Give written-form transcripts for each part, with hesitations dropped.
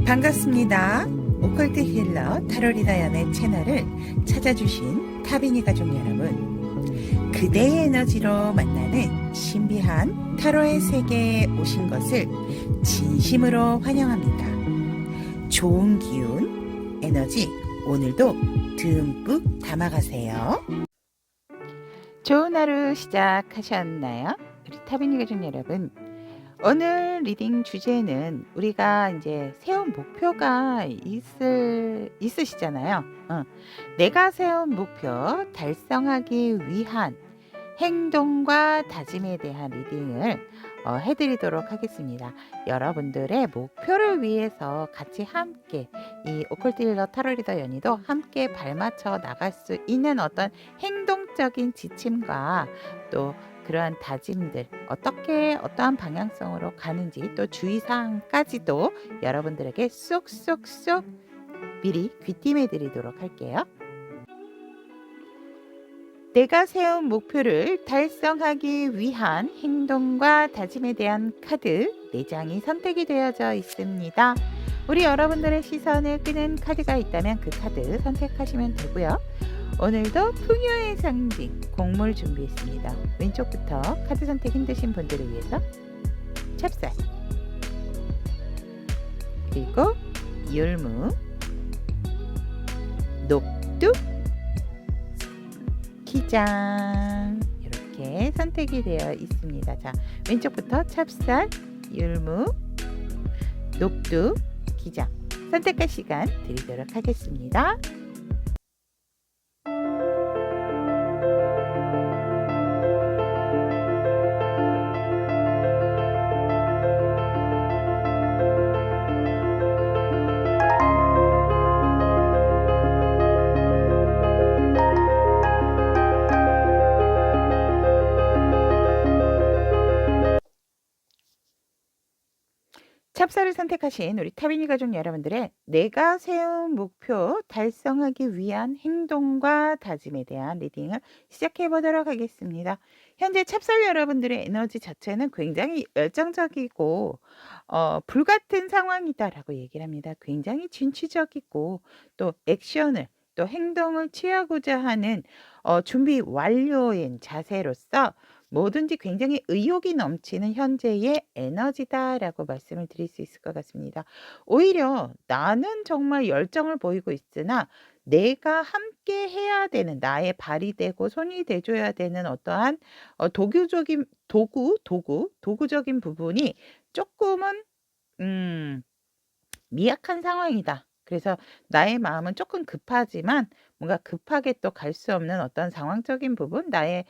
반갑습니다. 오컬트 힐러 타로리다 연의 채널을 찾아주신 타비니 가족 여러분, 그대의 에너지로 만나는 신비한 타로의 세계에 오신 것을 진심으로 환영합니다. 좋은 기운, 에너지 오늘도 듬뿍 담아가세요. 좋은 하루 시작하셨나요? 우리 타비니 가족 여러분, 오늘 리딩 주제는 우리가 이제 세운 목표가 있으시잖아요. 내가 세운 목표 달성하기 위한 행동과 다짐에 대한 리딩을 해드리도록 하겠습니다. 여러분들의 목표를 위해서 같이 함께 이 오컬트 힐러 타로 리더 연희도 함께 발맞춰 나갈 수 있는 어떤 행동적인 지침과 또 그러한 다짐들 어떠한 방향성으로 가는지 또 주의사항까지도 여러분들에게 쏙쏙쏙 미리 귀띔해 드리도록 할게요. 내가 세운 목표를 달성하기 위한 행동과 다짐에 대한 카드 4장이 선택이 되어져 있습니다. 우리 여러분들의 시선을 끄는 카드가 있다면 그 카드 선택하시면 되고요. 오늘도 풍요의 상징 곡물 준비했습니다. 왼쪽부터 카드 선택 힘드신 분들을 위해서 찹쌀, 그리고 율무, 녹두, 기장 이렇게 선택이 되어 있습니다. 자, 왼쪽부터 찹쌀, 율무, 녹두, 기장 선택할 시간 드리도록 하겠습니다. 찹쌀을 선택하신 우리 타비니 가족 여러분들의 내가 세운 목표 달성하기 위한 행동과 다짐에 대한 리딩을 시작해 보도록 하겠습니다. 현재 찹쌀 여러분들의 에너지 자체는 굉장히 열정적이고 불같은 상황이다라고 얘기를 합니다. 굉장히 진취적이고 또 액션을 또 행동을 취하고자 하는 준비 완료인 자세로서 뭐든지 굉장히 의욕이 넘치는 현재의 에너지다라고 말씀을 드릴 수 있을 것 같습니다. 오히려 나는 정말 열정을 보이고 있으나 내가 함께 해야 되는 나의 발이 되고 손이 돼줘야 되는 어떠한 도구적인 부분이 조금은 미약한 상황이다. 그래서 나의 마음은 조금 급하지만 뭔가 급하게 또 갈 수 없는 어떤 상황적인 부분, 나의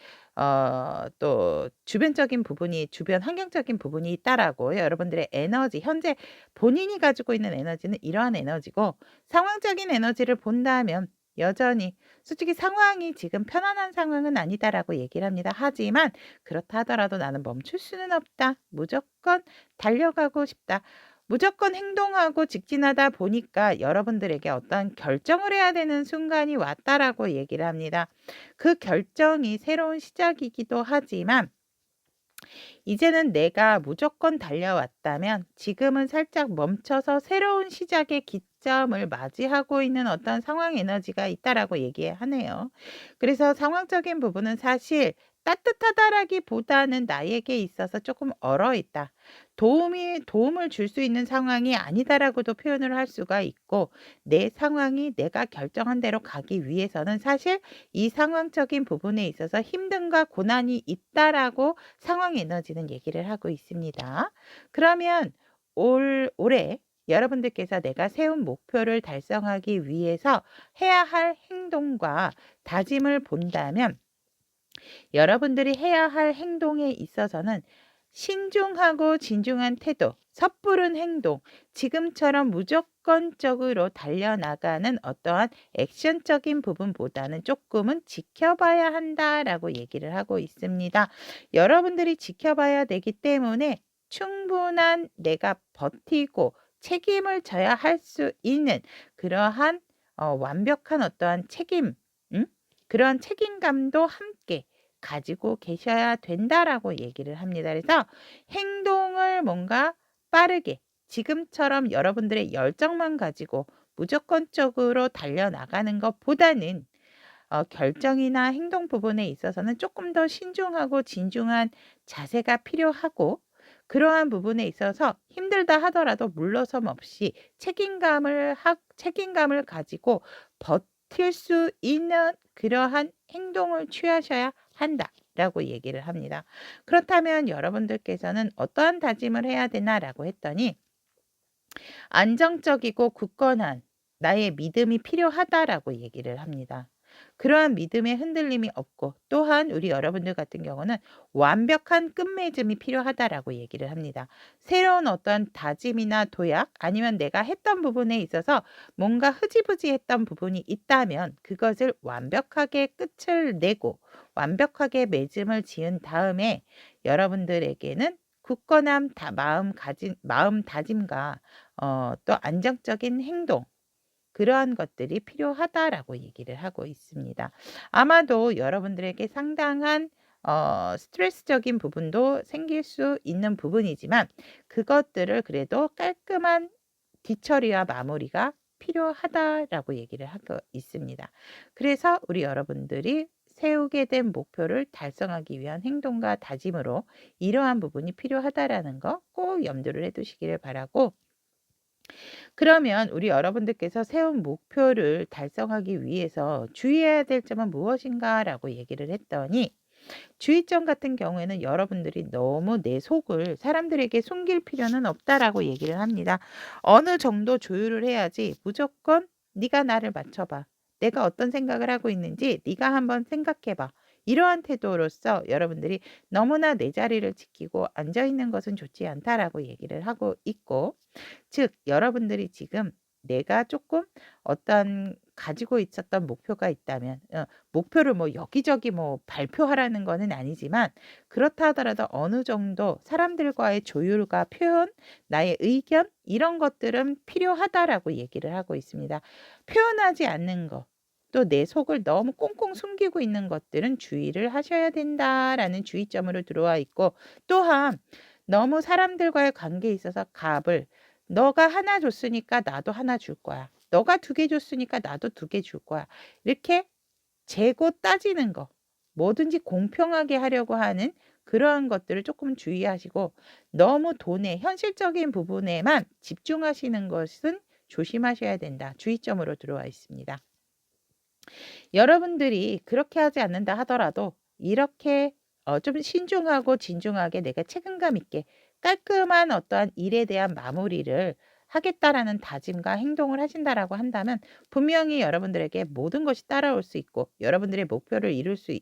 또 주변적인 부분이 주변 환경적인 부분이 있다라고 여러분들의 에너지, 현재 본인이 가지고 있는 에너지는 이러한 에너지고 상황적인 에너지를 본다면 여전히 솔직히 상황이 지금 편안한 상황은 아니다라고 얘기를 합니다. 하지만 그렇다 하더라도 나는 멈출 수는 없다. 무조건 달려가고 싶다. 무조건 행동하고 직진하다 보니까 여러분들에게 어떤 결정을 해야 되는 순간이 왔다라고 얘기를 합니다. 그 결정이 새로운 시작이기도 하지만 이제는 내가 무조건 달려왔다면 지금은 살짝 멈춰서 새로운 시작의 기점을 맞이하고 있는 어떤 상황 에너지가 있다라고 얘기하네요. 그래서 상황적인 부분은 사실 따뜻하다라기보다는 나에게 있어서 조금 얼어있다. 도움을 줄 수 있는 상황이 아니다라고도 표현을 할 수가 있고 내 상황이 내가 결정한 대로 가기 위해서는 사실 이 상황적인 부분에 있어서 힘듦과 고난이 있다라고 상황 에너지는 얘기를 하고 있습니다. 그러면 올해 여러분들께서 내가 세운 목표를 달성하기 위해서 해야 할 행동과 다짐을 본다면 여러분들이 해야 할 행동에 있어서는 신중하고 진중한 태도, 섣부른 행동, 지금처럼 무조건적으로 달려나가는 어떠한 액션적인 부분보다는 조금은 지켜봐야 한다라고 얘기를 하고 있습니다. 여러분들이 지켜봐야 되기 때문에 충분한 내가 버티고 책임을 져야 할 수 있는 그러한 완벽한 어떠한 책임, 그런 책임감도 함께 가지고 계셔야 된다라고 얘기를 합니다. 그래서 행동을 뭔가 빠르게 지금처럼 여러분들의 열정만 가지고 무조건적으로 달려나가는 것보다는 결정이나 행동 부분에 있어서는 조금 더 신중하고 진중한 자세가 필요하고, 그러한 부분에 있어서 힘들다 하더라도 물러섬 없이 책임감을 가지고 버틸 수 있는 그러한 행동을 취하셔야 한다라고 얘기를 합니다. 그렇다면 여러분들께서는 어떠한 다짐을 해야 되나라고 했더니, 안정적이고 굳건한 나의 믿음이 필요하다라고 얘기를 합니다. 그러한 믿음의 흔들림이 없고, 또한 우리 여러분들 같은 경우는 완벽한 끝맺음이 필요하다라고 얘기를 합니다. 새로운 어떤 다짐이나 도약, 아니면 내가 했던 부분에 있어서 뭔가 흐지부지했던 부분이 있다면 그것을 완벽하게 끝을 내고 완벽하게 맺음을 지은 다음에 여러분들에게는 굳건한 마음 다짐과 또 안정적인 행동, 그러한 것들이 필요하다라고 얘기를 하고 있습니다. 아마도 여러분들에게 상당한 스트레스적인 부분도 생길 수 있는 부분이지만, 그것들을 그래도 깔끔한 뒤처리와 마무리가 필요하다라고 얘기를 하고 있습니다. 그래서 우리 여러분들이 세우게 된 목표를 달성하기 위한 행동과 다짐으로 이러한 부분이 필요하다라는 거 꼭 염두를 해두시기를 바라고, 그러면 우리 여러분들께서 세운 목표를 달성하기 위해서 주의해야 될 점은 무엇인가라고 얘기를 했더니, 주의점 같은 경우에는 여러분들이 너무 내 속을 사람들에게 숨길 필요는 없다라고 얘기를 합니다. 어느 정도 조율을 해야지 무조건 네가 나를 맞춰봐, 내가 어떤 생각을 하고 있는지 네가 한번 생각해봐, 이러한 태도로서 여러분들이 너무나 내 자리를 지키고 앉아있는 것은 좋지 않다라고 얘기를 하고 있고, 즉 여러분들이 지금 내가 조금 어떤 가지고 있었던 목표가 있다면, 목표를 뭐 여기저기 뭐 발표하라는 거는 아니지만, 그렇다 하더라도 어느 정도 사람들과의 조율과 표현, 나의 의견, 이런 것들은 필요하다라고 얘기를 하고 있습니다. 표현하지 않는 거, 또 내 속을 너무 꽁꽁 숨기고 있는 것들은 주의를 하셔야 된다라는 주의점으로 들어와 있고, 또한 너무 사람들과의 관계에 있어서 갑을, 너가 하나 줬으니까 나도 하나 줄 거야, 너가 2개 줬으니까 나도 2개 줄 거야, 이렇게 재고 따지는 거, 뭐든지 공평하게 하려고 하는 그러한 것들을 조금 주의하시고, 너무 돈의 현실적인 부분에만 집중하시는 것은 조심하셔야 된다, 주의점으로 들어와 있습니다. 여러분들이 그렇게 하지 않는다 하더라도 이렇게 좀 신중하고 진중하게 내가 책임감 있게 깔끔한 어떠한 일에 대한 마무리를 하겠다라는 다짐과 행동을 하신다라고 한다면, 분명히 여러분들에게 모든 것이 따라올 수 있고 여러분들의 목표를 이룰 수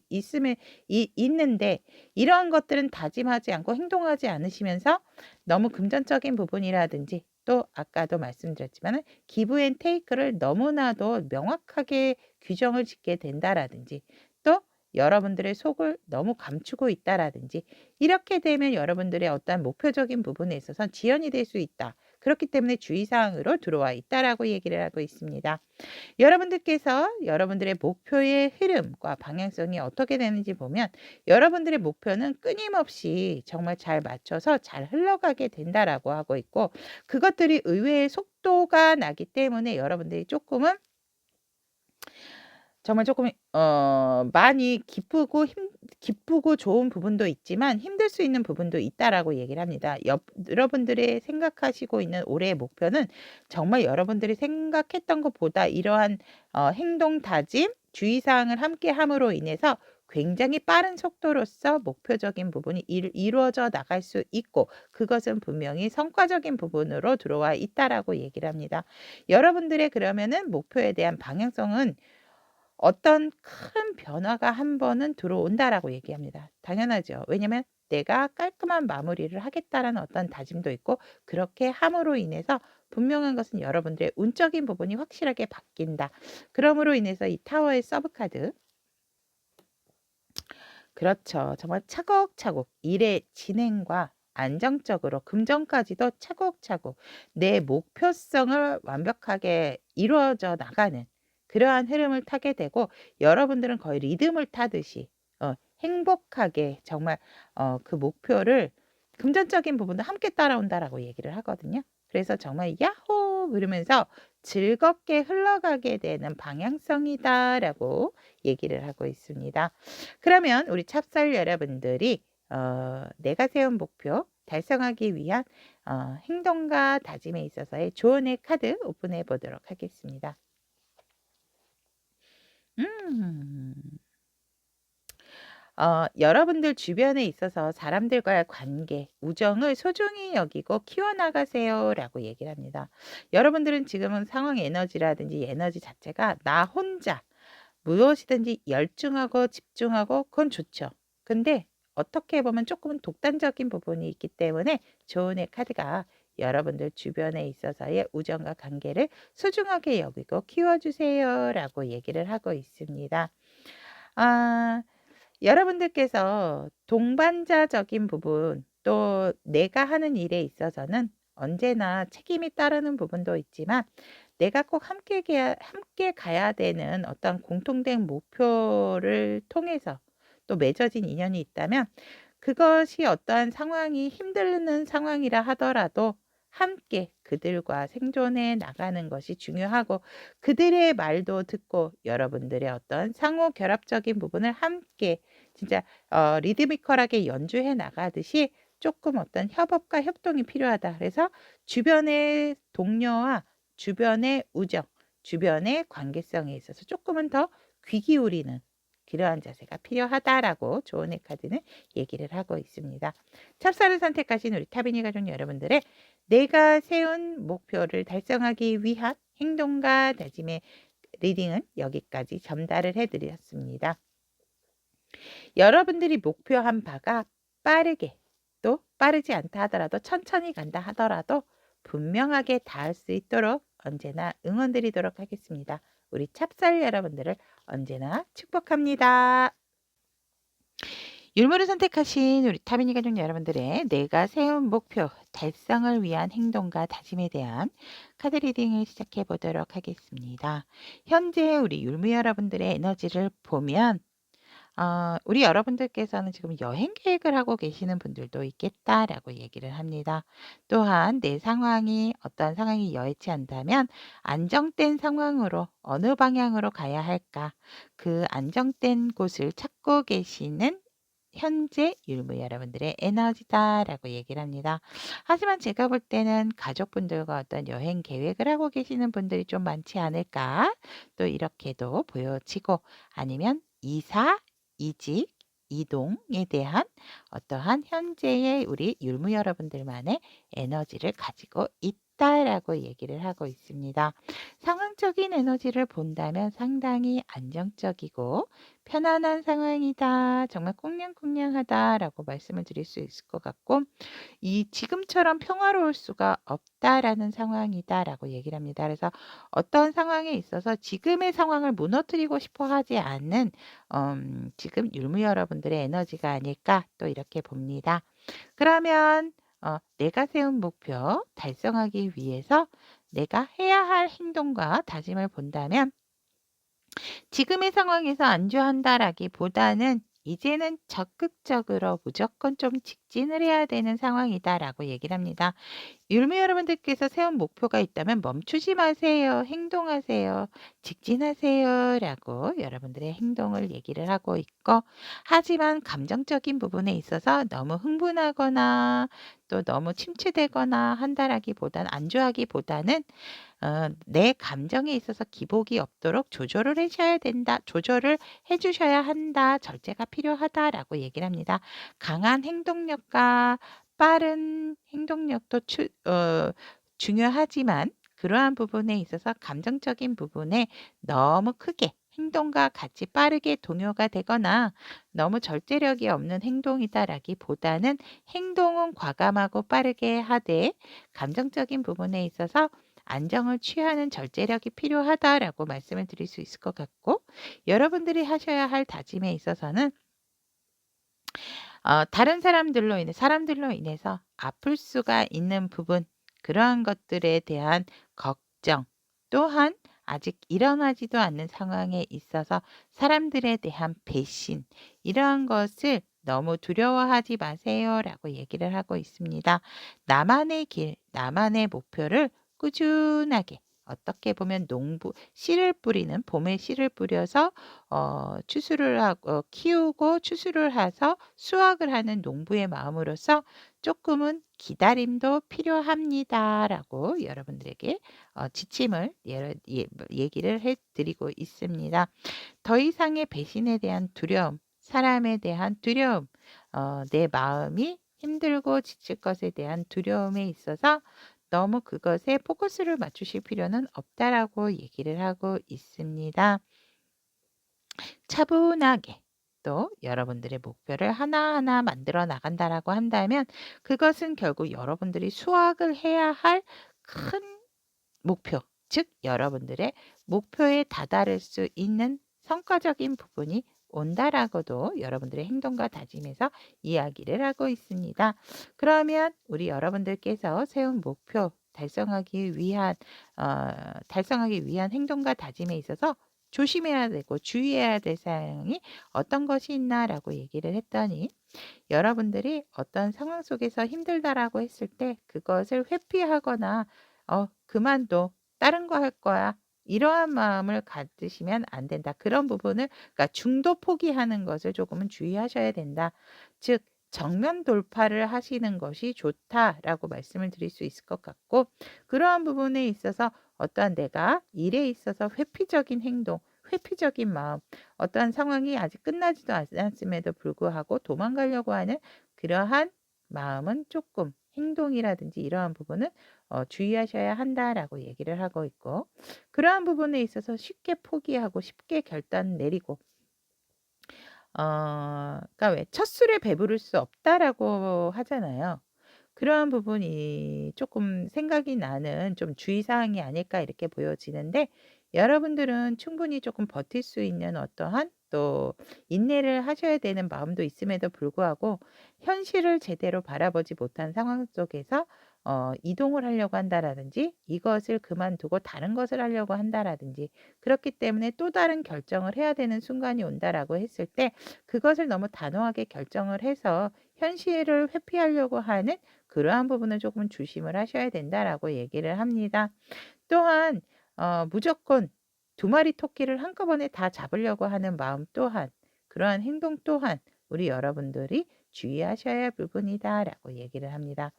있는데, 이러한 것들은 다짐하지 않고 행동하지 않으시면서 너무 금전적인 부분이라든지, 또 아까도 말씀드렸지만 기브 앤 테이크를 너무나도 명확하게 규정을 짓게 된다라든지, 또 여러분들의 속을 너무 감추고 있다라든지, 이렇게 되면 여러분들의 어떤 목표적인 부분에 있어서 지연이 될 수 있다. 그렇기 때문에 주의사항으로 들어와 있다라고 얘기를 하고 있습니다. 여러분들께서 여러분들의 목표의 흐름과 방향성이 어떻게 되는지 보면, 여러분들의 목표는 끊임없이 정말 잘 맞춰서 잘 흘러가게 된다라고 하고 있고, 그것들이 의외의 속도가 나기 때문에 여러분들이 정말 조금 많이 기쁘고 좋은 부분도 있지만 힘들 수 있는 부분도 있다라고 얘기를 합니다. 여러분들의 생각하시고 있는 올해의 목표는 정말 여러분들이 생각했던 것보다 이러한 행동 다짐, 주의사항을 함께 함으로 인해서 굉장히 빠른 속도로서 목표적인 부분이 이루어져 나갈 수 있고, 그것은 분명히 성과적인 부분으로 들어와 있다라고 얘기를 합니다. 여러분들의 그러면은 목표에 대한 방향성은 어떤 큰 변화가 한 번은 들어온다라고 얘기합니다. 당연하죠. 왜냐면 내가 깔끔한 마무리를 하겠다라는 어떤 다짐도 있고, 그렇게 함으로 인해서 분명한 것은 여러분들의 운적인 부분이 확실하게 바뀐다. 그러므로 인해서 이 타워의 서브카드, 그렇죠. 정말 차곡차곡 일의 진행과 안정적으로 금전까지도 차곡차곡 내 목표성을 완벽하게 이루어져 나가는 그러한 흐름을 타게 되고, 여러분들은 거의 리듬을 타듯이 행복하게 정말 그 목표를, 금전적인 부분도 함께 따라온다라고 얘기를 하거든요. 그래서 정말 야호! 그러면서 즐겁게 흘러가게 되는 방향성이다라고 얘기를 하고 있습니다. 그러면 우리 찹쌀 여러분들이 내가 세운 목표 달성하기 위한 행동과 다짐에 있어서의 조언의 카드 오픈해 보도록 하겠습니다. 음. 여러분들 주변에 있어서 사람들과의 관계, 우정을 소중히 여기고 키워나가세요라고 얘기를 합니다. 여러분들은 지금은 상황 에너지라든지 에너지 자체가 나 혼자 무엇이든지 열중하고 집중하고 그건 좋죠. 근데 어떻게 보면 조금은 독단적인 부분이 있기 때문에 조언의 카드가 여러분들 주변에 있어서의 우정과 관계를 소중하게 여기고 키워주세요라고 얘기를 하고 있습니다. 아, 여러분들께서 동반자적인 부분 또 내가 하는 일에 있어서는 언제나 책임이 따르는 부분도 있지만 내가 꼭 함께 가야 되는 어떤 공통된 목표를 통해서 또 맺어진 인연이 있다면 그것이 어떠한 상황이 힘든 상황이라 하더라도 함께 그들과 생존해 나가는 것이 중요하고 그들의 말도 듣고 여러분들의 어떤 상호 결합적인 부분을 함께 진짜 리드미컬하게 연주해 나가듯이 조금 어떤 협업과 협동이 필요하다. 그래서 주변의 동료와 주변의 우정, 주변의 관계성에 있어서 조금은 더 귀 기울이는 그러한 자세가 필요하다라고 조언의 카드는 얘기를 하고 있습니다. 찹쌀을 선택하신 우리 타비니 가족 여러분들의 내가 세운 목표를 달성하기 위한 행동과 다짐의 리딩은 여기까지 전달을 해드렸습니다. 여러분들이 목표한 바가 빠르게 또 빠르지 않다 하더라도 천천히 간다 하더라도 분명하게 닿을 수 있도록 언제나 응원드리도록 하겠습니다. 우리 찹쌀 여러분들을 언제나 축복합니다. 율무를 선택하신 우리 타비니 가족 여러분들의 내가 세운 목표 달성을 위한 행동과 다짐에 대한 카드 리딩을 시작해 보도록 하겠습니다. 현재 우리 율무 여러분들의 에너지를 보면 우리 여러분들께서는 지금 여행 계획을 하고 계시는 분들도 있겠다라고 얘기를 합니다. 또한 내 상황이 어떤 상황이 여의치 않다면 안정된 상황으로 어느 방향으로 가야 할까? 그 안정된 곳을 찾고 계시는 현재 율무 여러분들의 에너지다라고 얘기를 합니다. 하지만 제가 볼 때는 가족분들과 어떤 여행 계획을 하고 계시는 분들이 좀 많지 않을까? 또 이렇게도 보여지고 아니면 이사, 이직, 이동에 대한 어떠한 현재의 우리 율무 여러분들만의 에너지를 가지고 있다라고 얘기를 하고 있습니다. 상황적인 에너지를 본다면 상당히 안정적이고 편안한 상황이다. 정말 꽁냥꽁냥하다라고 말씀을 드릴 수 있을 것 같고 이 지금처럼 평화로울 수가 없다라는 상황이다라고 얘기를 합니다. 그래서 어떤 상황에 있어서 지금의 상황을 무너뜨리고 싶어 하지 않는 지금 율무 여러분들의 에너지가 아닐까 또 이렇게 봅니다. 그러면 내가 세운 목표 달성하기 위해서 내가 해야 할 행동과 다짐을 본다면 지금의 상황에서 안주한다라기보다는 이제는 적극적으로 무조건 좀 직진을 해야 되는 상황이다라고 얘기를 합니다. 율무 여러분들께서 세운 목표가 있다면 멈추지 마세요. 행동하세요. 직진하세요라고 여러분들의 행동을 얘기를 하고 있고 하지만 감정적인 부분에 있어서 너무 흥분하거나 또 너무 침체되거나 한다라기보다는 안주하기보다는 내 감정에 있어서 기복이 없도록 조절을 하셔야 된다. 조절을 해주셔야 한다. 절제가 필요하다라고 얘기를 합니다. 강한 행동력과 빠른 행동력도 중요하지만 그러한 부분에 있어서 감정적인 부분에 너무 크게 행동과 같이 빠르게 동요가 되거나 너무 절제력이 없는 행동이다라기보다는 행동은 과감하고 빠르게 하되 감정적인 부분에 있어서 안정을 취하는 절제력이 필요하다라고 말씀을 드릴 수 있을 것 같고 여러분들이 하셔야 할 다짐에 있어서는 다른 사람들로 인해서 아플 수가 있는 부분 그러한 것들에 대한 걱정 또한 아직 일어나지도 않는 상황에 있어서 사람들에 대한 배신 이러한 것을 너무 두려워하지 마세요라고 얘기를 하고 있습니다. 나만의 길, 나만의 목표를 꾸준하게 어떻게 보면 농부 씨를 뿌리는 봄에 씨를 뿌려서 추수를 하고 키우고 추수를 해서 수확을 하는 농부의 마음으로서 조금은 기다림도 필요합니다라고 여러분들에게 지침을 얘기를 해드리고 있습니다. 더 이상의 배신에 대한 두려움, 사람에 대한 두려움, 내 마음이 힘들고 지칠 것에 대한 두려움에 있어서 너무 그것에 포커스를 맞추실 필요는 없다라고 얘기를 하고 있습니다. 차분하게 또 여러분들의 목표를 하나하나 만들어 나간다라고 한다면 그것은 결국 여러분들이 수확을 해야 할 큰 목표, 즉 여러분들의 목표에 다다를 수 있는 성과적인 부분이 온다라고도 여러분들의 행동과 다짐에서 이야기를 하고 있습니다. 그러면 우리 여러분들께서 세운 목표 달성하기 위한 행동과 다짐에 있어서 조심해야 되고 주의해야 될 사항이 어떤 것이 있나라고 얘기를 했더니 여러분들이 어떤 상황 속에서 힘들다라고 했을 때 그것을 회피하거나 그만둬. 다른 거 할 거야. 이러한 마음을 가지시면 안 된다. 그런 부분을 그러니까 중도 포기하는 것을 조금은 주의하셔야 된다. 즉 정면 돌파를 하시는 것이 좋다라고 말씀을 드릴 수 있을 것 같고 그러한 부분에 있어서 어떠한 내가 일에 있어서 회피적인 행동, 회피적인 마음, 어떠한 상황이 아직 끝나지도 않았음에도 불구하고 도망가려고 하는 그러한 마음은 조금 행동이라든지 이러한 부분은 주의하셔야 한다라고 얘기를 하고 있고 그러한 부분에 있어서 쉽게 포기하고 쉽게 결단 내리고 그러니까 왜 첫술에 배부를 수 없다라고 하잖아요. 그러한 부분이 조금 생각이 나는 좀 주의사항이 아닐까 이렇게 보여지는데 여러분들은 충분히 조금 버틸 수 있는 어떠한 또 인내를 하셔야 되는 마음도 있음에도 불구하고 현실을 제대로 바라보지 못한 상황 속에서 이동을 하려고 한다라든지 이것을 그만두고 다른 것을 하려고 한다라든지 그렇기 때문에 또 다른 결정을 해야 되는 순간이 온다라고 했을 때 그것을 너무 단호하게 결정을 해서 현실을 회피하려고 하는 그러한 부분을 조금 조심을 하셔야 된다라고 얘기를 합니다. 또한 무조건 두 마리 토끼를 한꺼번에 다 잡으려고 하는 마음 또한 그러한 행동 또한 우리 여러분들이 주의하셔야 할 부분이다라고 얘기를 합니다.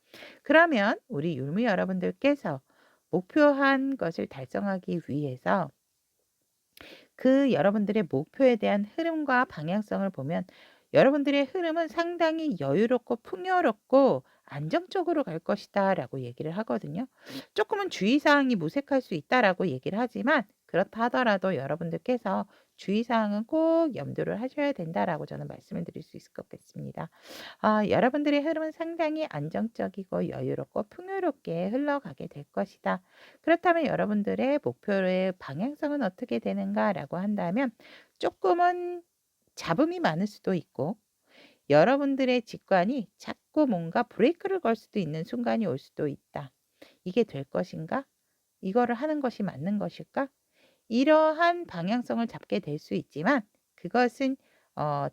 그러면 우리 율무 여러분들께서 목표한 것을 달성하기 위해서 그 여러분들의 목표에 대한 흐름과 방향성을 보면 여러분들의 흐름은 상당히 여유롭고 풍요롭고 안정적으로 갈 것이다라고 얘기를 하거든요. 조금은 주의사항이 무색할 수 있다라고 얘기를 하지만 그렇다 하더라도 여러분들께서 주의사항은 꼭 염두를 하셔야 된다라고 저는 말씀을 드릴 수 있을 것 같습니다. 여러분들의 흐름은 상당히 안정적이고 여유롭고 풍요롭게 흘러가게 될 것이다. 그렇다면 여러분들의 목표의 방향성은 어떻게 되는가라고 한다면 조금은 잡음이 많을 수도 있고 여러분들의 직관이 자꾸 뭔가 브레이크를 걸 수도 있는 순간이 올 수도 있다. 이게 될 것인가? 이거를 하는 것이 맞는 것일까? 이러한 방향성을 잡게 될 수 있지만 그것은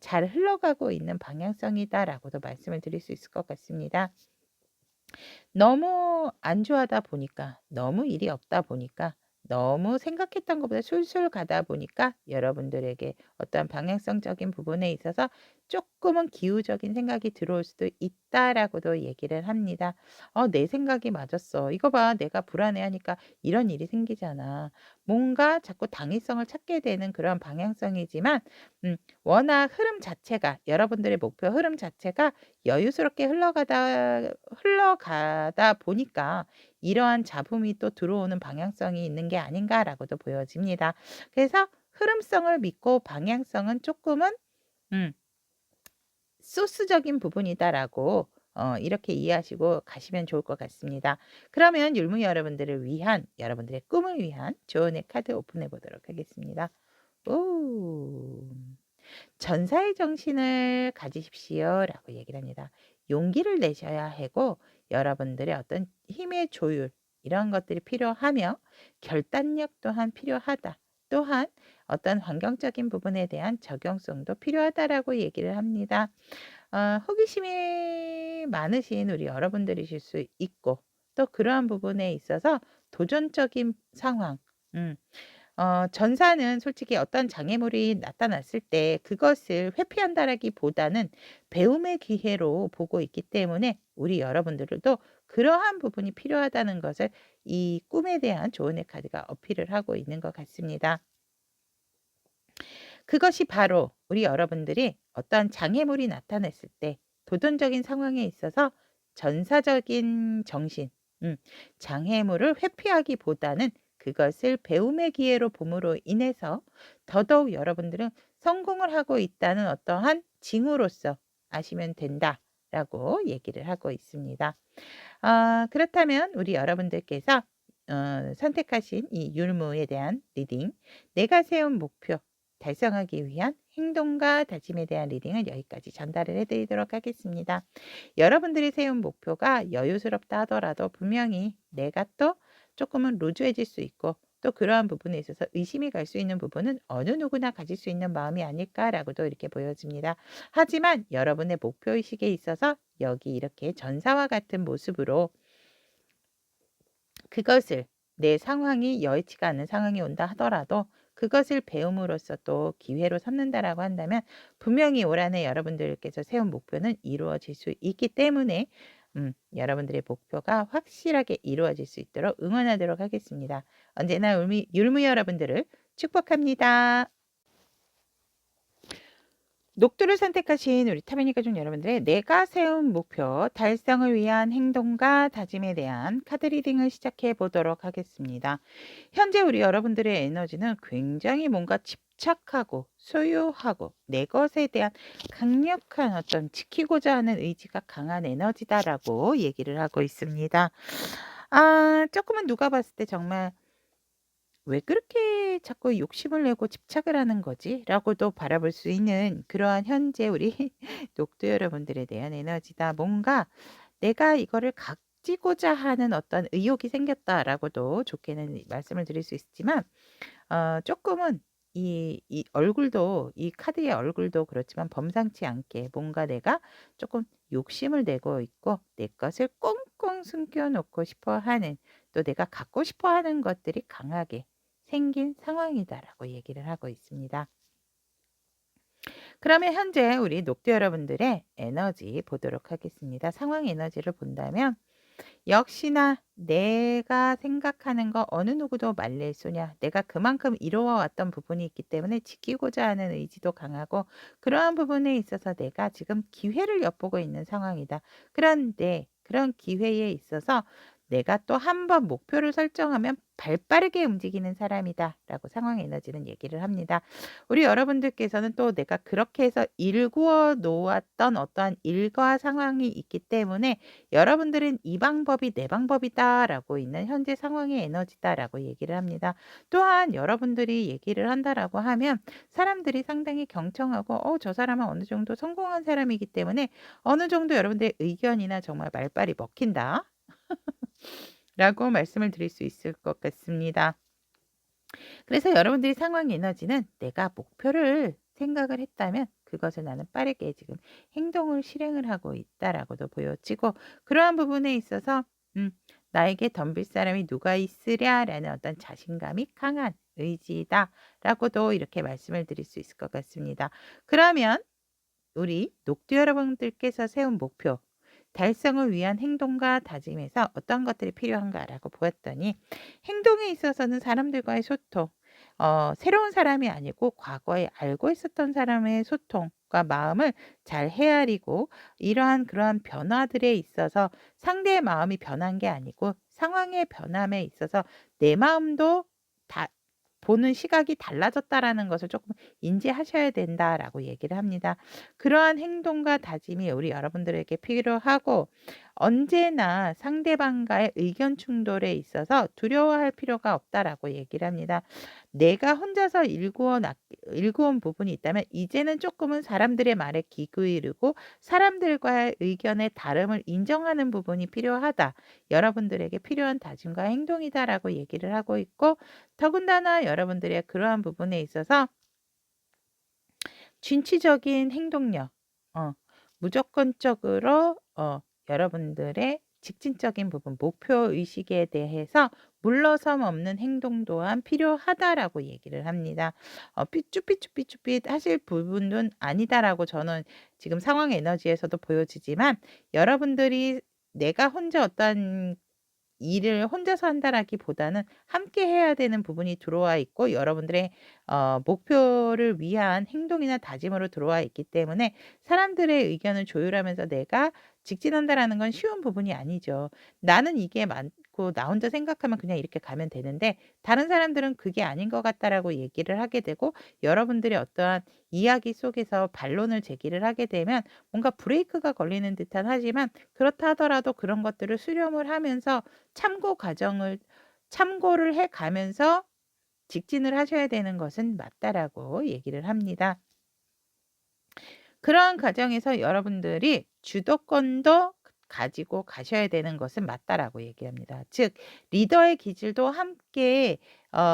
잘 흘러가고 있는 방향성이다라고도 말씀을 드릴 수 있을 것 같습니다. 너무 안주하다 보니까 너무 일이 없다 보니까 너무 생각했던 것보다 술술 가다 보니까 여러분들에게 어떤 방향성적인 부분에 있어서 조금은 기우적인 생각이 들어올 수도 있다라고도 얘기를 합니다. 내 생각이 맞았어. 이거 봐. 내가 불안해하니까 이런 일이 생기잖아. 뭔가 자꾸 당위성을 찾게 되는 그런 방향성이지만 워낙 흐름 자체가 여러분들의 목표 흐름 자체가 여유스럽게 흘러가다 보니까 이러한 잡음이 또 들어오는 방향성이 있는 게 아닌가라고도 보여집니다. 그래서 흐름성을 믿고 방향성은 조금은 음 소스적인 부분이다라고 이렇게 이해하시고 가시면 좋을 것 같습니다. 그러면 율무 여러분들을 위한 여러분들의 꿈을 위한 조언의 카드 오픈해 보도록 하겠습니다. 오. 전사의 정신을 가지십시오라고 얘기를 합니다. 용기를 내셔야 하고 여러분들의 어떤 힘의 조율 이런 것들이 필요하며 결단력 또한 필요하다. 또한 어떤 환경적인 부분에 대한 적용성도 필요하다라고 얘기를 합니다. 호기심이 많으신 우리 여러분들이실 수 있고 또 그러한 부분에 있어서 도전적인 상황. 음. 전사는 솔직히 어떤 장애물이 나타났을 때 그것을 회피한다라기보다는 배움의 기회로 보고 있기 때문에 우리 여러분들도 그러한 부분이 필요하다는 것을 이 꿈에 대한 조언의 카드가 어필을 하고 있는 것 같습니다. 그것이 바로 우리 여러분들이 어떤 장애물이 나타났을 때 도전적인 상황에 있어서 전사적인 정신, 장애물을 회피하기보다는 그것을 배움의 기회로 봄으로 인해서 더더욱 여러분들은 성공을 하고 있다는 어떠한 징후로서 아시면 된다라고 얘기를 하고 있습니다. 그렇다면 우리 여러분들께서 선택하신 이 율무에 대한 리딩, 내가 세운 목표 달성하기 위한 행동과 다짐에 대한 리딩은 여기까지 전달을 해드리도록 하겠습니다. 여러분들이 세운 목표가 여유스럽다 하더라도 분명히 내가 또 조금은 루즈해질 수 있고 또 그러한 부분에 있어서 의심이 갈 수 있는 부분은 어느 누구나 가질 수 있는 마음이 아닐까라고도 이렇게 보여집니다. 하지만 여러분의 목표의식에 있어서 여기 이렇게 전사와 같은 모습으로 그것을 내 상황이 여의치가 않는 상황이 온다 하더라도 그것을 배움으로써 또 기회로 삼는다라고 한다면 분명히 올 한해 여러분들께서 세운 목표는 이루어질 수 있기 때문에 여러분들의 목표가 확실하게 이루어질 수 있도록 응원하도록 하겠습니다. 언제나 율무 여러분들을 축복합니다. 녹두를 선택하신 우리 타베니 가족 여러분들의 내가 세운 목표 달성을 위한 행동과 다짐에 대한 카드 리딩을 시작해 보도록 하겠습니다. 현재 우리 여러분들의 에너지는 굉장히 뭔가 집착하고 소유하고 내 것에 대한 강력한 어떤 지키고자 하는 의지가 강한 에너지다라고 얘기를 하고 있습니다. 조금은 누가 봤을 때 정말 왜 그렇게 자꾸 욕심을 내고 집착을 하는 거지? 라고도 바라볼 수 있는 그러한 현재 우리 녹두 여러분들에 대한 에너지다. 뭔가 내가 이거를 가지고자 하는 어떤 의욕이 생겼다라고도 좋게는 말씀을 드릴 수 있지만 조금은 이 얼굴도 이 카드의 얼굴도 그렇지만 범상치 않게 뭔가 내가 조금 욕심을 내고 있고 내 것을 꽁꽁 숨겨놓고 싶어 하는 또 내가 갖고 싶어 하는 것들이 강하게 생긴 상황이다라고 얘기를 하고 있습니다. 그러면 현재 우리 녹두 여러분들의 에너지 보도록 하겠습니다. 상황 에너지를 본다면 역시나 내가 생각하는 거 어느 누구도 말릴 소냐. 내가 그만큼 이루어왔던 부분이 있기 때문에 지키고자 하는 의지도 강하고 그러한 부분에 있어서 내가 지금 기회를 엿보고 있는 상황이다. 그런데 그런 기회에 있어서 내가 또 한 번 목표를 설정하면 발빠르게 움직이는 사람이다 라고 상황 에너지는 얘기를 합니다. 우리 여러분들께서는 또 내가 그렇게 해서 일구어 놓았던 어떠한 일과 상황이 있기 때문에 여러분들은 이 방법이 내 방법이다 라고 있는 현재 상황의 에너지다 라고 얘기를 합니다. 또한 여러분들이 얘기를 한다라고 하면 사람들이 상당히 경청하고 저 사람은 어느 정도 성공한 사람이기 때문에 어느 정도 여러분들의 의견이나 정말 말빨이 먹힌다 라고 말씀을 드릴 수 있을 것 같습니다. 그래서 여러분들이 상황 에너지는 내가 목표를 생각을 했다면 그것을 나는 빠르게 지금 행동을 실행을 하고 있다라고도 보여지고 그러한 부분에 있어서 나에게 덤빌 사람이 누가 있으랴라는 어떤 자신감이 강한 의지다라고도 이렇게 말씀을 드릴 수 있을 것 같습니다. 그러면 우리 녹두 여러분들께서 세운 목표 달성을 위한 행동과 다짐에서 어떤 것들이 필요한가라고 보았더니 행동에 있어서는 사람들과의 소통, 새로운 사람이 아니고 과거에 알고 있었던 사람의 소통과 마음을 잘 헤아리고 이러한 그러한 변화들에 있어서 상대의 마음이 변한 게 아니고 상황의 변함에 있어서 내 마음도 다 보는 시각이 달라졌다라는 것을 조금 인지하셔야 된다라고 얘기를 합니다. 그러한 행동과 다짐이 우리 여러분들에게 필요하고 언제나 상대방과의 의견 충돌에 있어서 두려워할 필요가 없다라고 얘기를 합니다. 내가 혼자서 일구온 부분이 있다면 이제는 조금은 사람들의 말에 귀 기울이고 사람들과의 의견의 다름을 인정하는 부분이 필요하다. 여러분들에게 필요한 다짐과 행동이다라고 얘기를 하고 있고 더군다나 여러분들의 그러한 부분에 있어서 진취적인 행동력, 무조건적으로 여러분들의 직진적인 부분, 목표 의식에 대해서 물러섬 없는 행동 또한 필요하다라고 얘기를 합니다. 삐쭈삐쭈삐쭈삐 하실 부분은 아니다라고 저는 지금 상황 에너지에서도 보여지지만, 여러분들이 내가 혼자 어떠한 일을 혼자서 한다라기보다는 함께 해야 되는 부분이 들어와 있고, 여러분들의 목표를 위한 행동이나 다짐으로 들어와 있기 때문에 사람들의 의견을 조율하면서 내가 직진한다라는 건 쉬운 부분이 아니죠. 나는 이게 맞고 나 혼자 생각하면 그냥 이렇게 가면 되는데, 다른 사람들은 그게 아닌 것 같다라고 얘기를 하게 되고, 여러분들의 어떠한 이야기 속에서 반론을 제기를 하게 되면 뭔가 브레이크가 걸리는 듯한, 하지만 그렇다 하더라도 그런 것들을 수렴을 하면서 참고를 해 가면서 직진을 하셔야 되는 것은 맞다라고 얘기를 합니다. 그러한 과정에서 여러분들이 주도권도 가지고 가셔야 되는 것은 맞다라고 얘기합니다. 즉, 리더의 기질도 함께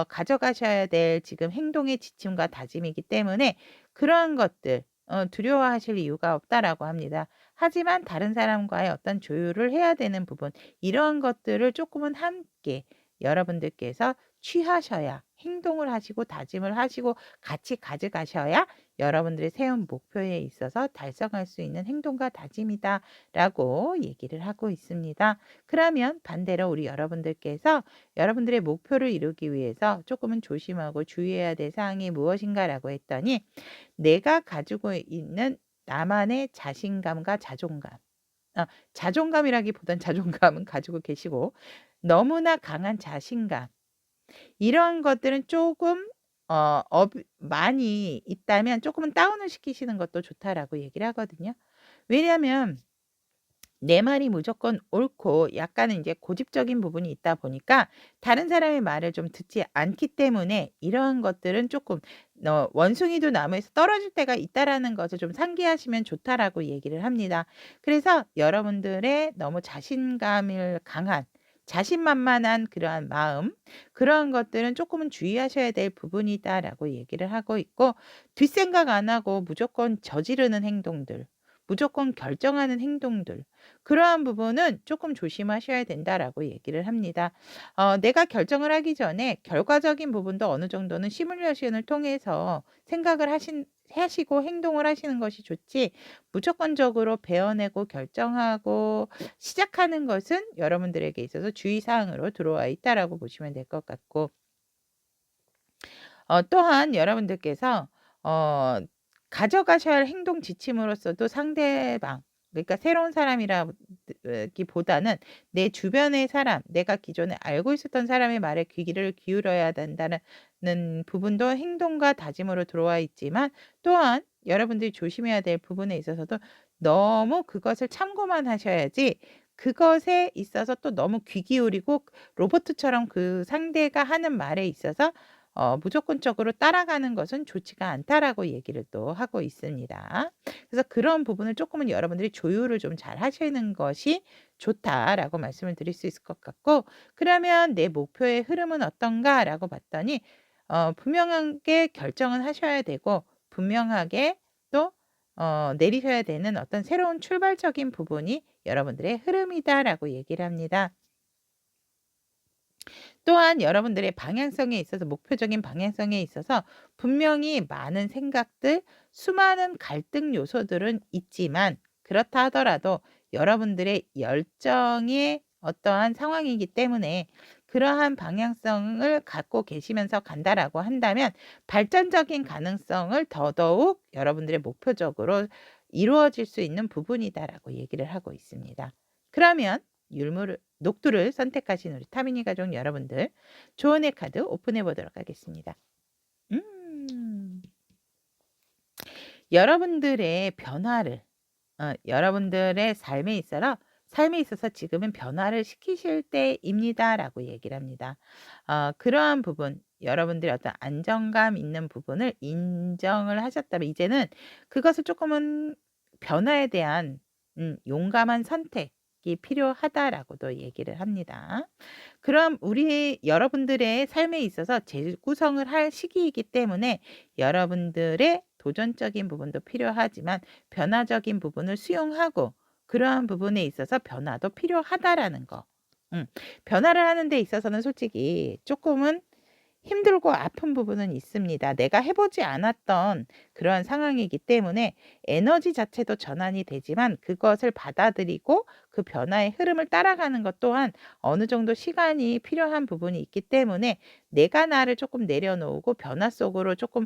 가져가셔야 될 지금 행동의 지침과 다짐이기 때문에 그러한 것들 두려워하실 이유가 없다라고 합니다. 하지만 다른 사람과의 어떤 조율을 해야 되는 부분, 이러한 것들을 조금은 함께 여러분들께서 취하셔야, 행동을 하시고 다짐을 하시고 같이 가져가셔야 여러분들이 세운 목표에 있어서 달성할 수 있는 행동과 다짐이다라고 얘기를 하고 있습니다. 그러면 반대로 우리 여러분들께서 여러분들의 목표를 이루기 위해서 조금은 조심하고 주의해야 될 사항이 무엇인가라고 했더니, 내가 가지고 있는 나만의 자신감과 자존감. 자존감이라기보단 자존감은 가지고 계시고, 너무나 강한 자신감, 이런 것들은 조금 많이 있다면 조금은 다운을 시키시는 것도 좋다라고 얘기를 하거든요. 왜냐하면 내 말이 무조건 옳고 약간은 이제 고집적인 부분이 있다 보니까 다른 사람의 말을 좀 듣지 않기 때문에, 이러한 것들은 조금 원숭이도 나무에서 떨어질 때가 있다라는 것을 좀 상기하시면 좋다라고 얘기를 합니다. 그래서 여러분들의 너무 자신감을 강한, 자신만만한 그러한 마음, 그러한 것들은 조금은 주의하셔야 될 부분이다라고 얘기를 하고 있고, 뒷생각 안 하고 무조건 저지르는 행동들, 무조건 결정하는 행동들, 그러한 부분은 조금 조심하셔야 된다라고 얘기를 합니다. 내가 결정을 하기 전에 결과적인 부분도 어느 정도는 시뮬레이션을 통해서 생각을 하시고 행동을 하시는 것이 좋지, 무조건적으로 베어내고 결정하고 시작하는 것은 여러분들에게 있어서 주의사항으로 들어와 있다라고 보시면 될 것 같고, 또한 여러분들께서 어 가져가셔야 할 행동 지침으로서도 상대방, 그러니까 새로운 사람이라기보다는 내 주변의 사람, 내가 기존에 알고 있었던 사람의 말에 귀를 기울여야 된다는 부분도 행동과 다짐으로 들어와 있지만, 또한 여러분들이 조심해야 될 부분에 있어서도 너무 그것을 참고만 하셔야지, 그것에 있어서 또 너무 귀 기울이고 로봇처럼 그 상대가 하는 말에 있어서 무조건적으로 따라가는 것은 좋지가 않다라고 얘기를 또 하고 있습니다. 그래서 그런 부분을 조금은 여러분들이 조율을 좀 잘 하시는 것이 좋다라고 말씀을 드릴 수 있을 것 같고, 그러면 내 목표의 흐름은 어떤가라고 봤더니 분명하게 결정은 하셔야 되고, 분명하게 또 내리셔야 되는 어떤 새로운 출발적인 부분이 여러분들의 흐름이다라고 얘기를 합니다. 또한 여러분들의 방향성에 있어서, 목표적인 방향성에 있어서 분명히 많은 생각들, 수많은 갈등 요소들은 있지만, 그렇다 하더라도 여러분들의 열정의 어떠한 상황이기 때문에 그러한 방향성을 갖고 계시면서 간다라고 한다면 발전적인 가능성을 더더욱 여러분들의 목표적으로 이루어질 수 있는 부분이다라고 얘기를 하고 있습니다. 그러면 녹두를 선택하신 우리 타미니 가족 여러분들, 조언의 카드 오픈해 보도록 하겠습니다. 여러분들의 변화를, 여러분들의 삶에 있어서 지금은 변화를 시키실 때입니다라고 얘기를 합니다. 그러한 부분, 여러분들의 어떤 안정감 있는 부분을 인정을 하셨다면 이제는 그것을 조금은 변화에 대한 용감한 선택이 필요하다라고도 얘기를 합니다. 그럼 여러분들의 삶에 있어서 재구성을 할 시기이기 때문에 여러분들의 도전적인 부분도 필요하지만 변화적인 부분을 수용하고, 그러한 부분에 있어서 변화도 필요하다라는 거. 변화를 하는 데 있어서는 솔직히 조금은 힘들고 아픈 부분은 있습니다. 내가 해 보지 않았던 그러한 상황이기 때문에 에너지 자체도 전환이 되지만 그것을 받아들이고 그 변화의 흐름을 따라가는 것 또한 어느 정도 시간이 필요한 부분이 있기 때문에 내가 나를 조금 내려놓고 변화 속으로 조금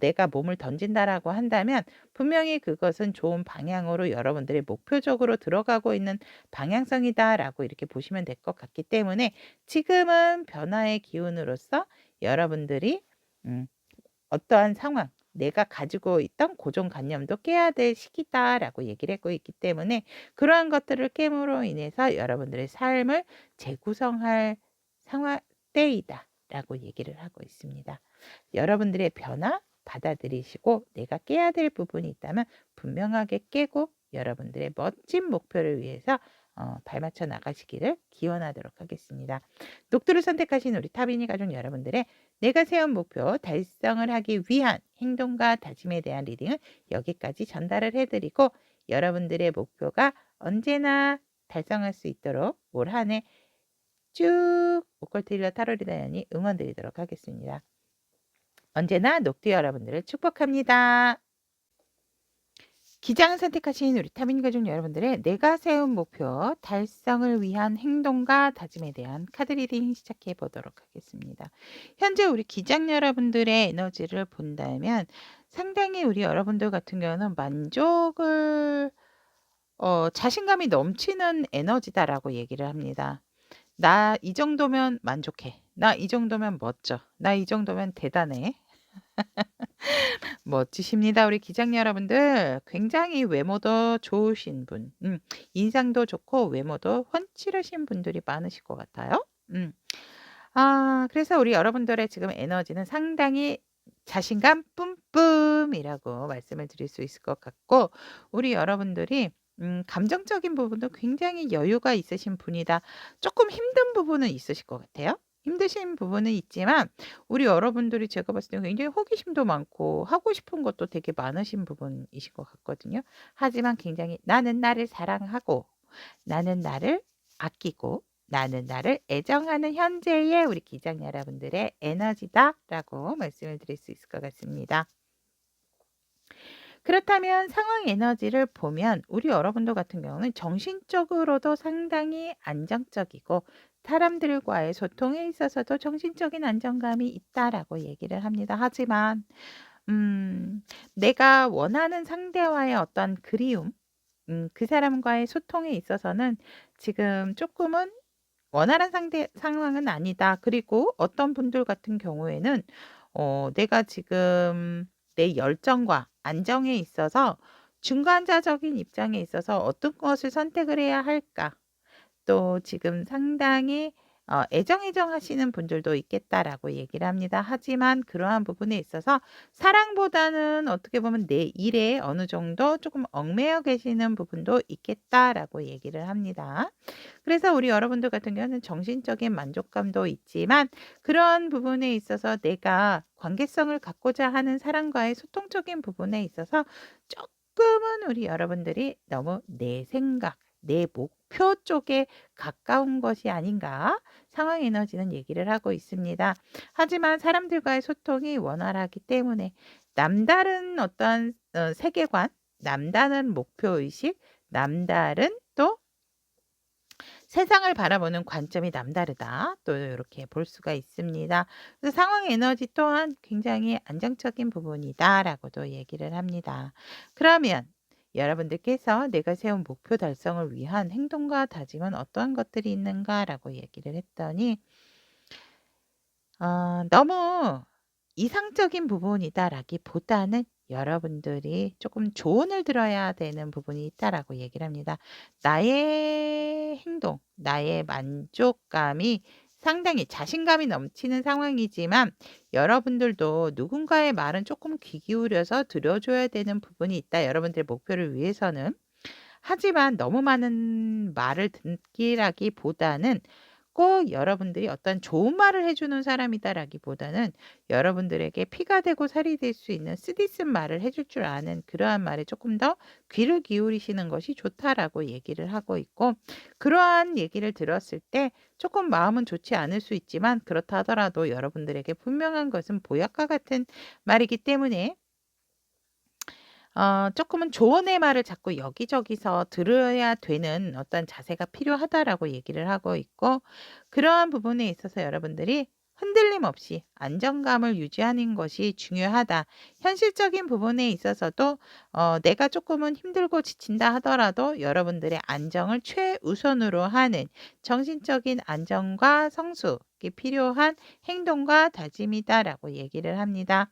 내가 몸을 던진다라고 한다면 분명히 그것은 좋은 방향으로 여러분들의 목표적으로 들어가고 있는 방향성이다라고 이렇게 보시면 될 것 같기 때문에 지금은 변화의 기운으로서 여러분들이 어떠한 상황, 내가 가지고 있던 고정관념도 깨야 될 시기다라고 얘기를 하고 있기 때문에 그러한 것들을 깨므로 인해서 여러분들의 삶을 재구성할 상황 때이다라고 얘기를 하고 있습니다. 여러분들의 변화 받아들이시고 내가 깨야 될 부분이 있다면 분명하게 깨고 여러분들의 멋진 목표를 위해서 발맞춰 나가시기를 기원하도록 하겠습니다. 녹두를 선택하신 우리 타비니 가족 여러분들의 내가 세운 목표 달성을 하기 위한 행동과 다짐에 대한 리딩은 여기까지 전달을 해드리고 여러분들의 목표가 언제나 달성할 수 있도록 올 한 해 쭉 오컬트 힐러 타로 리더연이 응원드리도록 하겠습니다. 언제나 녹두 여러분들을 축복합니다. 기장을 선택하신 우리 타민 가족 여러분들의 내가 세운 목표 달성을 위한 행동과 다짐에 대한 카드 리딩 시작해 보도록 하겠습니다. 현재 우리 기장 여러분들의 에너지를 본다면 상당히 우리 여러분들 같은 경우는 만족을 자신감이 넘치는 에너지다라고 얘기를 합니다. 나 이 정도면 만족해. 나 이 정도면 멋져. 나 이 정도면 대단해. 멋지십니다. 우리 기장 여러분들. 굉장히 외모도 좋으신 분. 인상도 좋고 외모도 훤칠하신 분들이 많으실 것 같아요. 그래서 우리 여러분들의 지금 에너지는 상당히 자신감 뿜뿜이라고 말씀을 드릴 수 있을 것 같고 우리 여러분들이 감정적인 부분도 굉장히 여유가 있으신 분이다. 조금 힘든 부분은 있으실 것 같아요. 힘드신 부분은 있지만 우리 여러분들이 제가 봤을 때 굉장히 호기심도 많고 하고 싶은 것도 되게 많으신 부분이신 것 같거든요. 하지만 굉장히 나는 나를 사랑하고 나는 나를 아끼고 나는 나를 애정하는 현재의 우리 기장 여러분들의 에너지다라고 말씀을 드릴 수 있을 것 같습니다. 그렇다면 상황 에너지를 보면 우리 여러분들 같은 경우는 정신적으로도 상당히 안정적이고 사람들과의 소통에 있어서도 정신적인 안정감이 있다라고 얘기를 합니다. 하지만 내가 원하는 상대와의 어떤 그리움, 그 사람과의 소통에 있어서는 지금 조금은 원활한 상황은 아니다. 그리고 어떤 분들 같은 경우에는 내가 지금 내 열정과 안정에 있어서 중간자적인 입장에 있어서 어떤 것을 선택을 해야 할까? 또 지금 상당히 애정하시는 분들도 있겠다라고 얘기를 합니다. 하지만 그러한 부분에 있어서 사랑보다는 어떻게 보면 내 일에 어느 정도 조금 얽매여 계시는 부분도 있겠다라고 얘기를 합니다. 그래서 우리 여러분들 같은 경우는 정신적인 만족감도 있지만 그런 부분에 있어서 내가 관계성을 갖고자 하는 사람과의 소통적인 부분에 있어서 조금은 우리 여러분들이 너무 내 생각, 내 목표 쪽에 가까운 것이 아닌가 상황 에너지는 얘기를 하고 있습니다. 하지만 사람들과의 소통이 원활하기 때문에 남다른 어떠한 세계관, 남다른 목표의식, 남다른 또 세상을 바라보는 관점이 남다르다. 또 이렇게 볼 수가 있습니다. 그래서 상황 에너지 또한 굉장히 안정적인 부분이다라고도 얘기를 합니다. 그러면 여러분들께서 내가 세운 목표 달성을 위한 행동과 다짐은 어떠한 것들이 있는가라고 얘기를 했더니 너무 이상적인 부분이다라기보다는 여러분들이 조금 조언을 들어야 되는 부분이 있다라고 얘기를 합니다. 나의 행동, 나의 만족감이 상당히 자신감이 넘치는 상황이지만 여러분들도 누군가의 말은 조금 귀 기울여서 들어줘야 되는 부분이 있다. 여러분들의 목표를 위해서는. 하지만 너무 많은 말을 듣기라기보다는 꼭 여러분들이 어떤 좋은 말을 해 주는 사람이다라기보다는 여러분들에게 피가 되고 살이 될 수 있는 쓰디쓴 말을 해줄 줄 아는 그러한 말에 조금 더 귀를 기울이시는 것이 좋다라고 얘기를 하고 있고, 그러한 얘기를 들었을 때 조금 마음은 좋지 않을 수 있지만 그렇다 하더라도 여러분들에게 분명한 것은 보약과 같은 말이기 때문에 쪼끔은 조언의 말을 자꾸 여기저기서 들어야 되는 어떤 자세가 필요하다라고 얘기를 하고 있고, 그러한 부분에 있어서 여러분들이 흔들림 없이 안정감을 유지하는 것이 중요하다. 현실적인 부분에 있어서도 내가 쪼끔은 힘들고 지친다 하더라도 여러분들의 안정을 최우선으로 하는 정신적인 안정과 성숙이 필요한 행동과 다짐이다라고 얘기를 합니다.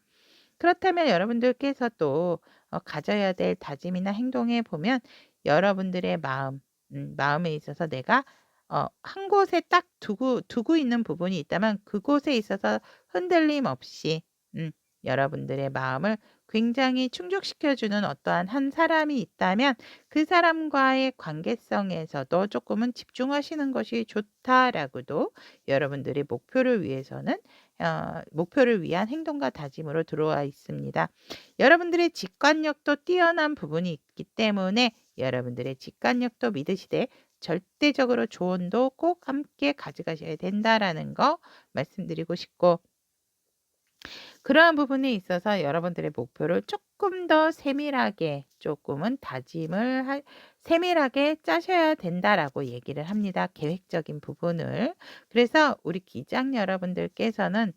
그렇다면 여러분들께서 또 가져야 될 다짐이나 행동에 보면 여러분들의 마음에 있어서 내가 한 곳에 딱 두고 있는 부분이 있다면 그곳에 있어서 흔들림 없이 여러분들의 마음을 굉장히 충족시켜 주는 어떠한 한 사람이 있다면 그 사람과의 관계성에서도 조금은 집중하시는 것이 좋다라고도 여러분들의 목표를 위한 행동과 다짐으로 들어와 있습니다. 여러분들의 직관력도 뛰어난 부분이 있기 때문에 여러분들의 직관력도 믿으시되 절대적으로 조언도 꼭 함께 가져가셔야 된다라는 거 말씀드리고 싶고, 그러한 부분에 있어서 여러분들의 목표를 조금 더 세밀하게 조금은 세밀하게 짜셔야 된다라고 얘기를 합니다. 계획적인 부분을. 그래서 우리 기장 여러분들께서는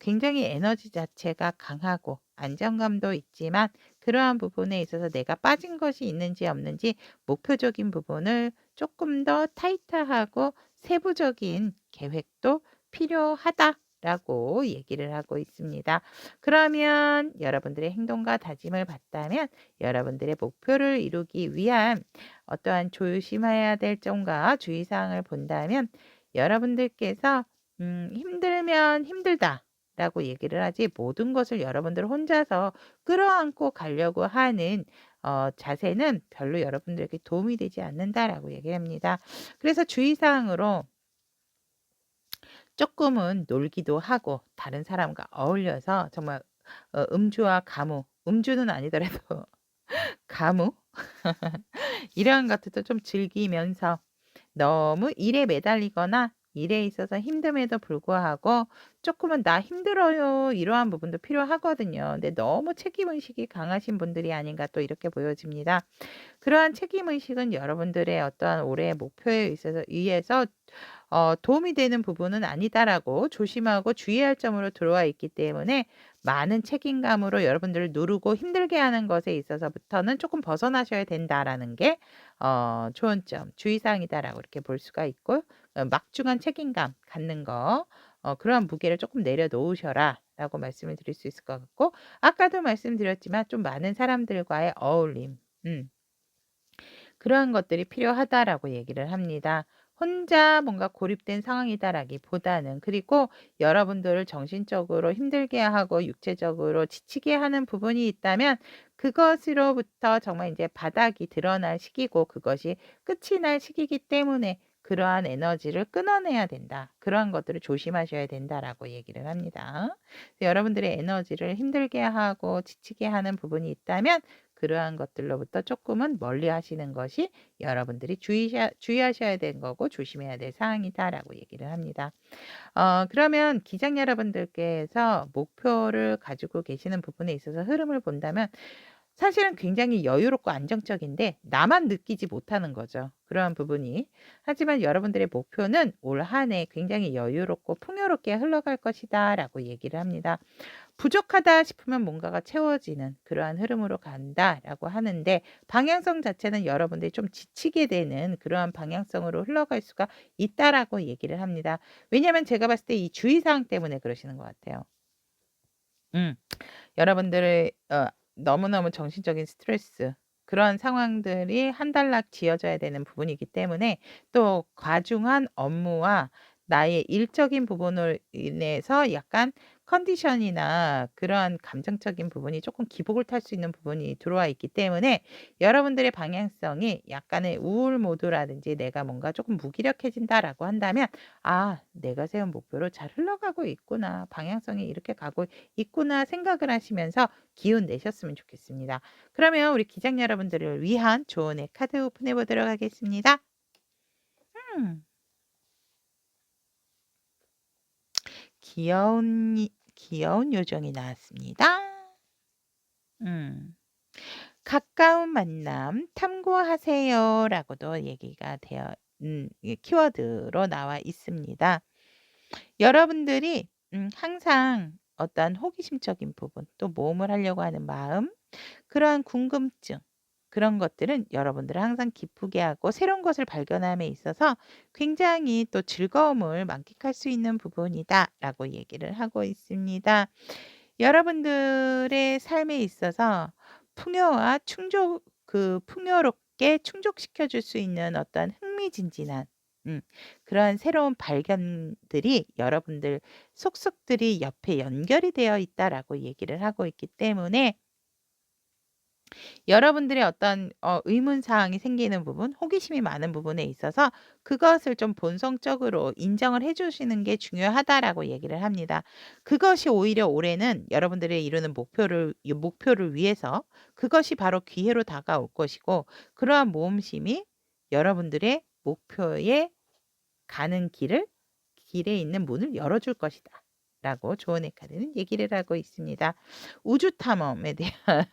굉장히 에너지 자체가 강하고 안정감도 있지만 그러한 부분에 있어서 내가 빠진 것이 있는지 없는지 목표적인 부분을 조금 더 타이트하고 세부적인 계획도 필요하다라고 얘기를 하고 있습니다. 그러면 여러분들의 행동과 다짐을 봤다면 여러분들의 목표를 이루기 위한 어떠한 조심해야 될 점과 주의사항을 본다면 여러분들께서 힘들면 힘들다 라고 얘기를 하지 모든 것을 여러분들 혼자서 끌어안고 가려고 하는 자세는 별로 여러분들에게 도움이 되지 않는다라고 얘기합니다. 그래서 주의사항으로 조금은 놀기도 하고 다른 사람과 어울려서 정말 음주와 가무, 음주는 아니더라도 가무 이러한 것들도 좀 즐기면서 너무 일에 매달리거나 일에 있어서 힘듦에도 불구하고 조금은 '나 힘들어요.' 이러한 부분도 필요하거든요. 근데 너무 책임의식이 강하신 분들이 아닌가 또 이렇게 보여집니다. 그러한 책임의식은 여러분들의 어떠한 올해의 목표에 있어서 의해서 도움이 되는 부분은 아니다라고 조심하고 주의할 점으로 들어와 있기 때문에 많은 책임감으로 여러분들을 누르고 힘들게 하는 것에 있어서부터는 조금 벗어나셔야 된다라는 게 좋은 점, 주의사항이다라고 이렇게 볼 수가 있고, 막중한 책임감 갖는 거 그러한 무게를 조금 내려놓으셔라라고 말씀을 드릴 수 있을 것 같고, 아까도 말씀드렸지만 좀 많은 사람들과의 어울림 그러한 것들이 필요하다라고 얘기를 합니다. 혼자 뭔가 고립된 상황이다라기보다는, 그리고 여러분들을 정신적으로 힘들게 하고 육체적으로 지치게 하는 부분이 있다면 그것으로부터 정말 이제 바닥이 드러날 시기고 그것이 끝이 날 시기이기 때문에 그러한 에너지를 끊어내야 된다. 그러한 것들을 조심하셔야 된다라고 얘기를 합니다. 여러분들의 에너지를 힘들게 하고 지치게 하는 부분이 있다면 그러한 것들로부터 조금은 멀리 하시는 것이 여러분들이 주의하셔야 되는 거고 조심해야 될 사항이다라고 얘기를 합니다. 그러면 기장 여러분들께서 목표를 가지고 계시는 부분에 있어서 흐름을 본다면 사실은 굉장히 여유롭고 안정적인데 나만 느끼지 못하는 거죠, 그러한 부분이. 하지만 여러분들의 목표는 올 한 해 굉장히 여유롭고 풍요롭게 흘러갈 것이다라고 얘기를 합니다. 부족하다 싶으면 뭔가가 채워지는 그러한 흐름으로 간다라고 하는데, 방향성 자체는 여러분들이 좀 지치게 되는 그러한 방향성으로 흘러갈 수가 있다라고 얘기를 합니다. 왜냐하면 제가 봤을 때 이 주의사항 때문에 그러시는 것 같아요. 음. 여러분들의 너무너무 정신적인 스트레스 그런 상황들이 한달락 지어져야 되는 부분이기 때문에 또 과중한 업무와 나의 일적인 부분을 인해서 약간 컨디션이나 그러한 감정적인 부분이 조금 기복을 탈 수 있는 부분이 들어와 있기 때문에 여러분들의 방향성이 약간의 우울 모드라든지 '내가 뭔가 조금 무기력해진다.'라고 한다면 '아 내가 세운 목표로 잘 흘러가고 있구나. 방향성이 이렇게 가고 있구나.' 생각을 하시면서 기운 내셨으면 좋겠습니다. 그러면 우리 기장 여러분들을 위한 조언의 카드 오픈해 보도록 하겠습니다. 음. 귀여운 요정이 나왔습니다. 음. 가까운 만남 탐구하세요라고도 얘기가 되어 이게 키워드로 나와 있습니다. 여러분들이 항상 어떤 호기심적인 부분 또 모험을 하려고 하는 마음 그러한 궁금증 그런 것들은 여러분들을 항상 기쁘게 하고 새로운 것을 발견함에 있어서 굉장히 또 즐거움을 만끽할 수 있는 부분이다라고 얘기를 하고 있습니다. 여러분들의 삶에 있어서 풍요와 충족 풍요롭게 충족시켜 줄 수 있는 어떤 흥미진진한 음 그러한 새로운 발견들이 여러분들 속속들이 옆에 연결이 되어 있다라고 얘기를 하고 있기 때문에 여러분들의 어떤 의문 사항이 생기는 부분, 호기심이 많은 부분에 있어서 그것을 좀 본성적으로 인정을 해 주시는 게 중요하다라고 얘기를 합니다. 그것이 오히려 올해는 여러분들의 이루는 목표를 위해서 그것이 바로 기회로 다가올 것이고 그러한 모험심이 여러분들의 목표에 가는 길에 있는 문을 열어줄 것이다. 라고 조언의 카드는 얘기를 하고 있습니다. 우주 탐험에 대한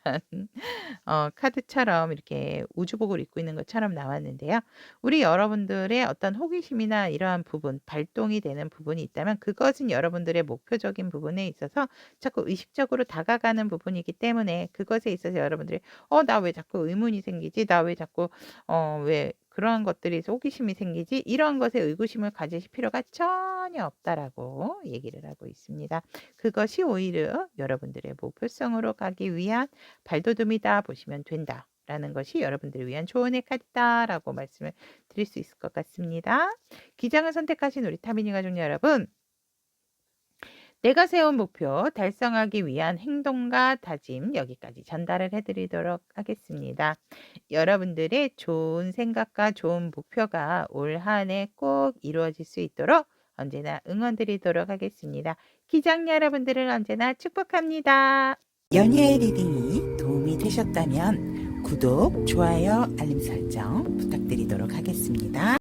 카드처럼 이렇게 우주복을 입고 있는 것처럼 나왔는데요. 우리 여러분들의 어떤 호기심이나 이러한 부분, 발동이 되는 부분이 있다면 그것은 여러분들의 목표적인 부분에 있어서 자꾸 의식적으로 다가가는 부분이기 때문에 그것에 있어서 여러분들이 나 왜 자꾸 의문이 생기지? 나 왜 자꾸 왜 그러한 것들이 호기심이 생기지? 이러한 것에 의구심을 가지실 필요가 전혀 없다라고 얘기를 하고 있습니다. 그것이 오히려 여러분들의 목표성으로 가기 위한 발돋움이다 보시면 된다라는 것이 여러분들을 위한 조언의 카드다라고 말씀을 드릴 수 있을 것 같습니다. 기장을 선택하신 우리 타민이 가족 여러분, 내가 세운 목표 달성하기 위한 행동과 다짐 여기까지 전달을 해드리도록 하겠습니다. 여러분들의 좋은 생각과 좋은 목표가 올 한 해 꼭 이루어질 수 있도록 언제나 응원드리도록 하겠습니다. 기장 여러분들을 언제나 축복합니다. 연예 리딩이 도움이 되셨다면 구독, 좋아요, 알림 설정 부탁드리도록 하겠습니다.